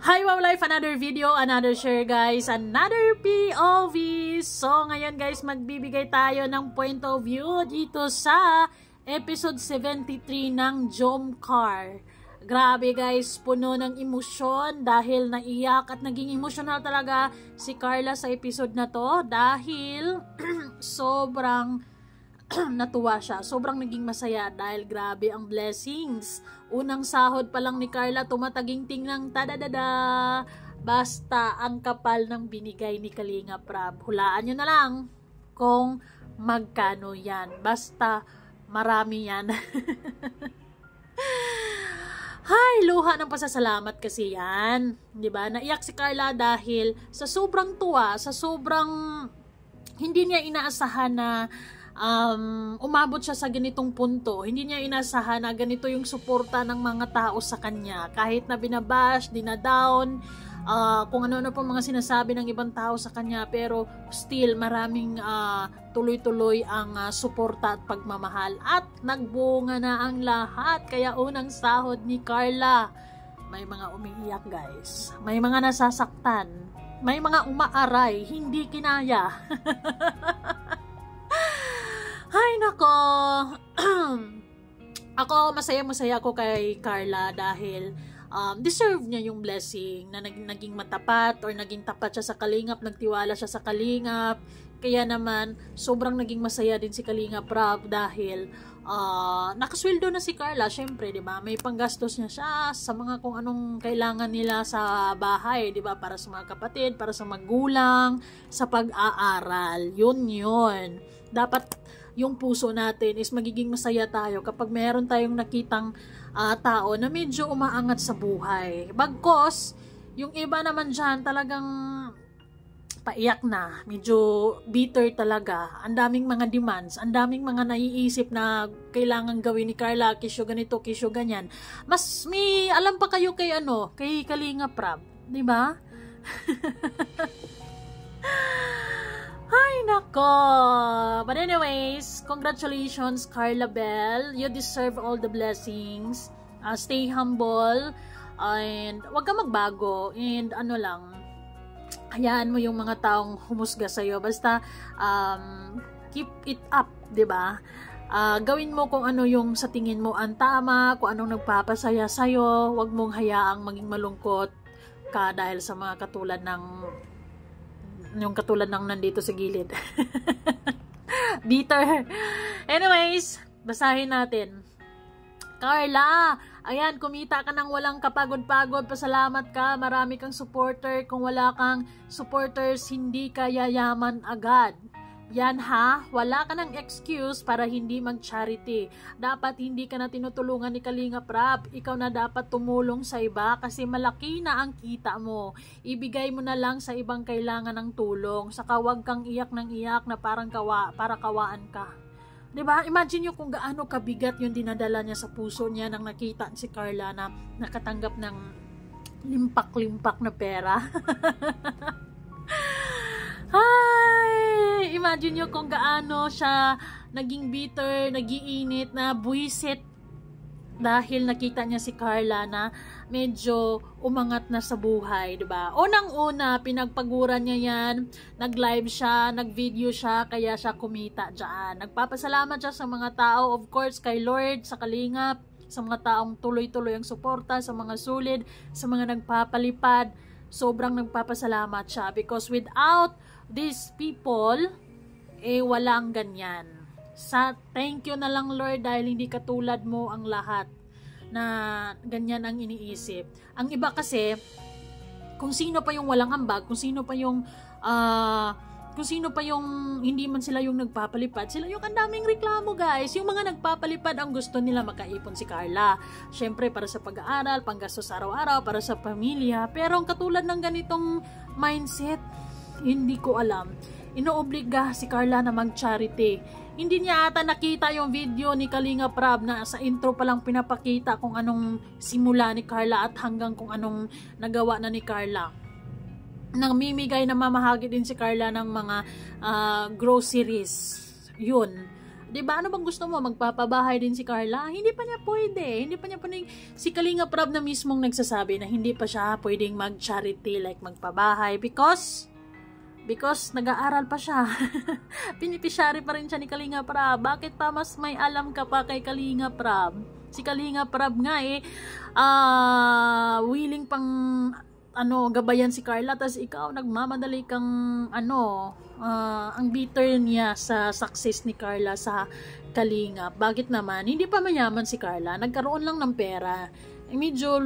Hi Wow Life! Another video, another share guys, another POV. So ngayon guys, magbibigay tayo ng point of view dito sa episode 73 ng Jomcar. Grabe guys, puno ng emosyon dahil naiyak at naging emotional talaga si Carla sa episode na to dahil sobrang natuwa siya. Sobrang naging masaya dahil grabe ang blessings. Unang sahod pa lang ni Carla, tumataginting ng tadadada. Basta ang kapal ng binigay ni Kalinga Prab. Hulaan nyo na lang kung magkano yan. Basta marami yan. Hay, luha ng pasasalamat kasi yan. Diba? Naiyak si Carla dahil sa sobrang tuwa, sa sobrang hindi niya inaasahan na umabot siya sa ganitong punto. Hindi niya inasahan na ganito yung suporta ng mga tao sa kanya. Kahit na binabash, dinadown, kung ano-ano po mga sinasabi ng ibang tao sa kanya, pero still maraming tuloy-tuloy ang suporta at pagmamahal. At nagbunga na ang lahat. Kaya unang sahod ni Carla, may mga umiiyak guys. May mga nasasaktan. May mga umaaray. Hindi kinaya. Hay nako. Ako masaya ako kay Carla dahil deserve niya yung blessing na naging matapat or naging tapat siya sa Kalingap, nagtiwala siya sa Kalingap. Kaya naman sobrang naging masaya din si Kalinga Prab dahil nakasweldo na si Carla, syempre, 'di ba? May panggastos niya siya sa mga kung anong kailangan nila sa bahay, 'di ba? Para sa mga kapatid, para sa magulang, sa pag-aaral. Yun. Dapat yung puso natin is magiging masaya tayo kapag meron tayong nakitang tao na medyo umaangat sa buhay. Bagkos, yung iba naman dyan talagang paiyak na, medyo bitter talaga. Ang daming mga demands, ang daming mga naiisip na kailangan gawin ni Carla, kisyo ganito, kisyo ganyan. Mas may alam pa kayo kay kay Kalinga Prab, di ba? Ay, nako. But anyways, congratulations, Carla Bell. You deserve all the blessings. Stay humble. And wag ka magbago. And hayaan mo yung mga taong humusga sa'yo. Basta, keep it up, diba? Gawin mo kung ano yung sa tingin mo ang tama, kung anong nagpapasaya sa'yo. Wag mong hayaang maging malungkot ka dahil sa mga katulad ng nandito sa gilid. Bitter. Anyways, basahin natin. Carla, ayan, kumita ka ng walang kapagod-pagod. Pasalamat ka, marami kang supporter. Kung wala kang supporters, hindi ka yayaman agad. Yan ha, wala ka ng excuse para hindi mag-charity. Dapat hindi ka na tinutulungan ni Kalinga Prab. Ikaw na dapat tumulong sa iba kasi malaki na ang kita mo. Ibigay mo na lang sa ibang kailangan ng tulong. Saka wag kang iyak ng iyak na para kawaan ka. 'Di ba? Imagine niyo kung gaano kabigat yung dinadala niya sa puso niya nang nakita si Carla na nakatanggap ng limpak-limpak na pera. Ay, imagine nyo kung gaano siya naging bitter, nagiinit, na buwisit dahil nakita niya si Carla na medyo umangat na sa buhay, diba? Unang-una, pinagpaguran niya yan, nag-live siya, nag-video siya, kaya siya kumita dyan. Nagpapasalamat siya sa mga tao, of course, kay Lord, sa Kalingap, sa mga taong tuloy-tuloy ang suporta, sa mga sulid, sa mga nagpapalipad. Sobrang nagpapasalamat siya because without these people, walang ganyan. Thank you na lang Lord dahil hindi katulad mo ang lahat na ganyan ang iniisip. Ang iba kasi, kung sino pa yung walang ambag, kung sino pa yung hindi man sila yung nagpapalipad, sila yung ang daming reklamo guys. Yung mga nagpapalipad ang gusto nila makaipon si Carla. Syempre para sa pag-aaral, panggastos araw-araw, para sa pamilya. Pero ang katulad ng ganitong mindset, hindi ko alam. Inoobliga si Carla na mag-charity. Hindi niya ata nakita yung video ni Kalinga Prab na sa intro pa lang pinapakita kung anong simula ni Carla at hanggang kung anong nagawa na ni Carla. Namimigay na mamahagi din si Carla ng mga groceries. Yun. 'Di ba? Ano bang gusto mo? Magpapabahay din si Carla? Hindi pa niya pwede. Hindi pa niya pwedeng, si Kalinga Prab na mismong nagsasabi na hindi pa siya pwedeng mag-charity like magpabahay because nag-aaral pa siya. Pinipisyari pa rin siya ni Kalinga Prab. Bakit pa mas may alam ka pa kay Kalinga Prab? Si Kalinga Prab nga willing pang gabayan si Carla, tas ikaw nagmamadali kang ang bitter niya sa success ni Carla sa Kalinga. Bakit naman? Hindi pa mayaman si Carla, nagkaroon lang ng pera. Medyo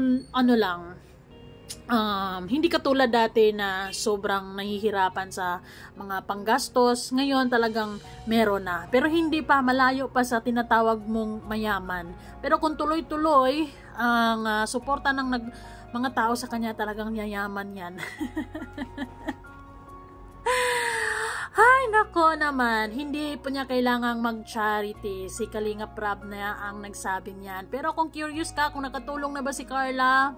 hindi katulad dati na sobrang nahihirapan sa mga panggastos. Ngayon talagang meron na. Pero hindi pa, malayo pa sa tinatawag mong mayaman. Pero kung tuloy-tuloy ang suporta ng mga tao sa kanya, talagang yayaman yan. Ay, nako naman, hindi po niya kailangang mag-charity. Si Kalinga Prab na ang nagsabi niyan. Pero kung curious ka kung nakatulong na ba si Carla,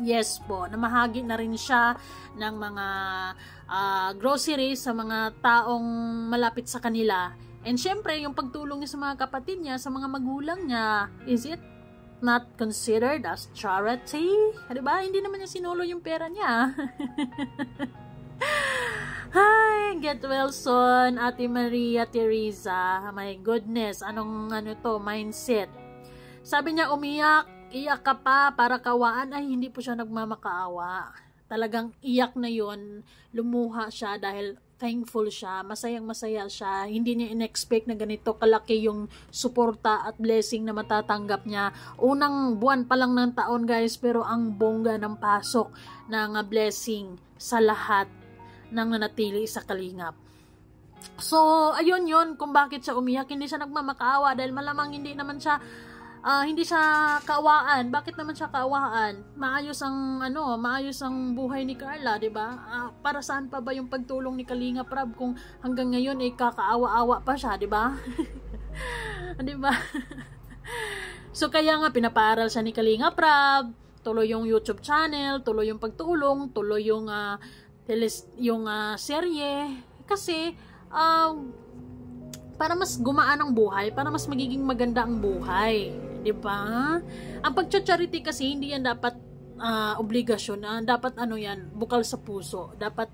yes po, namahagi na rin siya ng mga groceries sa mga taong malapit sa kanila. And syempre, yung pagtulong niya sa mga kapatid niya, sa mga magulang niya, is it not considered as charity? Diba? Hindi naman niya sinulo yung pera niya. Hi, get well soon, Ate Maria Teresa. My goodness, anong mindset? Sabi niya, iyak ka pa para kawaan. Ay, hindi po siya nagmamakaawa. Talagang iyak na yon, lumuha siya dahil thankful siya, masayang-masaya siya. Hindi niya in-expect na ganito kalaki yung suporta at blessing na matatanggap niya. Unang buwan pa lang ng taon, guys, pero ang bongga ng pasok ng blessing sa lahat ng nanatili sa Kalingap. So, ayun yun, kung bakit siya umiyak. Hindi siya nagmamakaawa dahil malamang hindi siya kaawaan. Bakit naman siya kaawaan? Maayos ang buhay ni Carla, 'di ba? Para saan pa ba yung pagtulong ni Kalinga Prab kung hanggang ngayon ay kakaawa-awa pa siya, 'di ba? 'Di ba? So kaya nga pinapaaral siya ni Kalinga Prab, tuloy yung YouTube channel, tuloy yung pagtulong, tuloy yung serye kasi para mas gumaan ang buhay, para mas magiging maganda ang buhay. Diba? Ang pag-charity kasi hindi yan dapat obligasyon. Dapat yan, bukal sa puso. Dapat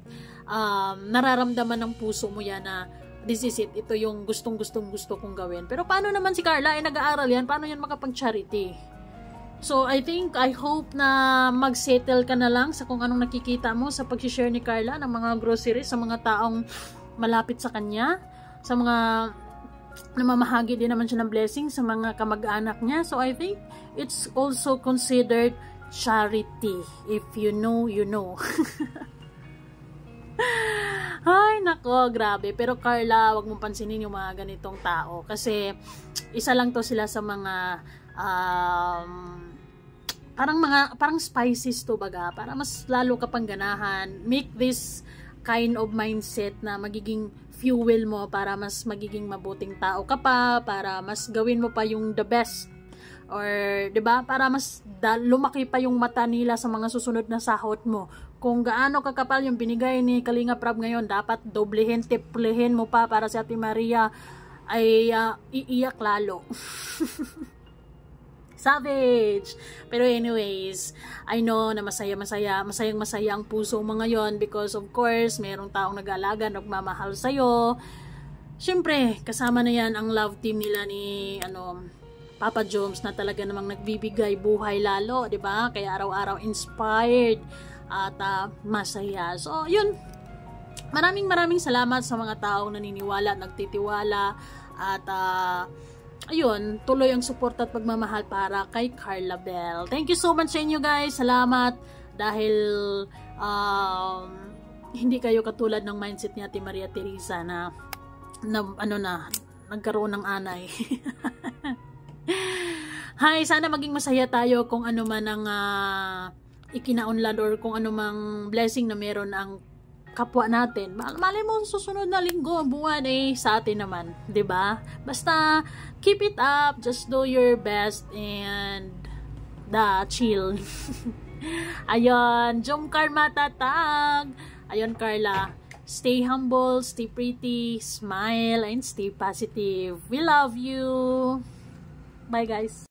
nararamdaman ng puso mo yan na this is it. Ito yung gusto kong gawin. Pero paano naman si Carla? Nag-aaral yan. Paano yan makapag-charity? So, I hope na mag-settle ka na lang sa kung anong nakikita mo sa pag-share ni Carla ng mga groceries sa mga taong malapit sa kanya, sa mga namamahagi din naman siya ng blessing sa mga kamag-anak niya. So I think it's also considered charity. If you know, you know. Ay, nako, grabe. Pero Carla, wag mong pansinin yung mga ganitong tao. Kasi isa lang to sila sa mga parang spices to baga. Para mas lalo ka pang ganahan. Make this kind of mindset na magiging fuel mo para mas magiging mabuting tao ka pa, para mas gawin mo pa yung the best, or 'di ba, para mas lumaki pa yung mata nila sa mga susunod na sahod mo. Kung gaano kakapal yung binigay ni Kalinga Prab ngayon, dapat doblehin, tiplehin mo pa para si Ate Maria ay iiyak lalo. Savage! Pero anyways, I know na masayang-masaya ang puso mo ngayon because of course, merong taong nag-aalaga, nagmamahal sa'yo. Siyempre, kasama na yan ang love team nila ni Papa Joms na talaga namang nagbibigay buhay lalo, 'di ba? Kaya araw-araw inspired at masaya. So, yun. Maraming salamat sa mga taong naniniwala, nagtitiwala at ayun, tuloy ang support at pagmamahal para kay Carla Bell. Thank you so much sa inyo, guys. Salamat dahil hindi kayo katulad ng mindset ni Ate Maria Teresa na nagkaroon ng anay. Hi, sana maging masaya tayo kung ano man ang ikinaunlad or kung ano mang blessing na meron ang kapwa natin. Malay mo susunod na linggo, buwan sa atin naman, 'di ba? Basta keep it up, just do your best and chill. Ayun, Jomcar Matatag. Ayun, Carla. Stay humble, stay pretty, smile, and stay positive. We love you. Bye guys.